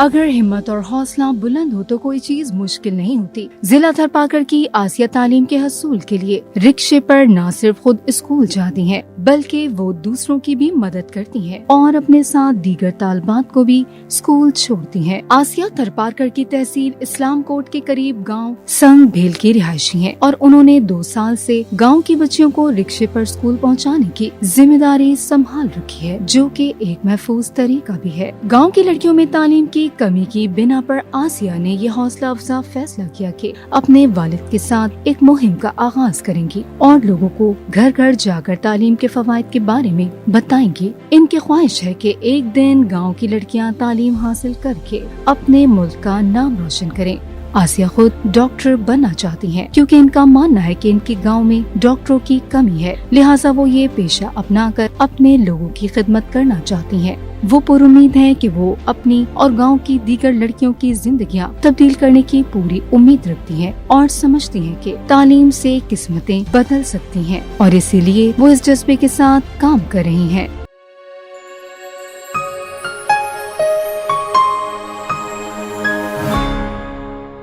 اگر ہمت اور حوصلہ بلند ہو تو کوئی چیز مشکل نہیں ہوتی۔ ضلع تھرپاکر کی آسیہ تعلیم کے حصول کے لیے رکشے پر نہ صرف خود اسکول جاتی ہیں بلکہ وہ دوسروں کی بھی مدد کرتی ہیں اور اپنے ساتھ دیگر طالبات کو بھی اسکول چھوڑتی ہیں۔ آسیہ تھرپاکر کی تحصیل اسلام کوٹ کے قریب گاؤں سنگ بھیل کی رہائشی ہیں اور انہوں نے 2 سال سے گاؤں کی بچیوں کو رکشے پر اسکول پہنچانے کی ذمہ داری سنبھال رکھی ہے، جو کہ ایک محفوظ طریقہ بھی ہے۔ گاؤں کی لڑکیوں میں تعلیم کی کمی کی بنا پر آسیہ نے یہ حوصلہ افزا فیصلہ کیا کہ اپنے والد کے ساتھ ایک مہم کا آغاز کریں گی اور لوگوں کو گھر گھر جا کر تعلیم کے فوائد کے بارے میں بتائیں گی۔ ان کی خواہش ہے کہ ایک دن گاؤں کی لڑکیاں تعلیم حاصل کر کے اپنے ملک کا نام روشن کریں۔ آسیہ خود ڈاکٹر بننا چاہتی ہیں کیونکہ ان کا ماننا ہے کہ ان کے گاؤں میں ڈاکٹروں کی کمی ہے، لہٰذا وہ یہ پیشہ اپنا کر اپنے لوگوں کی خدمت کرنا چاہتی ہیں۔ وہ پر امید ہے کہ وہ اپنی اور گاؤں کی دیگر لڑکیوں کی زندگیاں تبدیل کرنے کی پوری امید رکھتی ہیں اور سمجھتی ہیں کہ تعلیم سے قسمتیں بدل سکتی ہیں اور اسی لیے وہ اس جذبے کے ساتھ کام کر رہی ہیں۔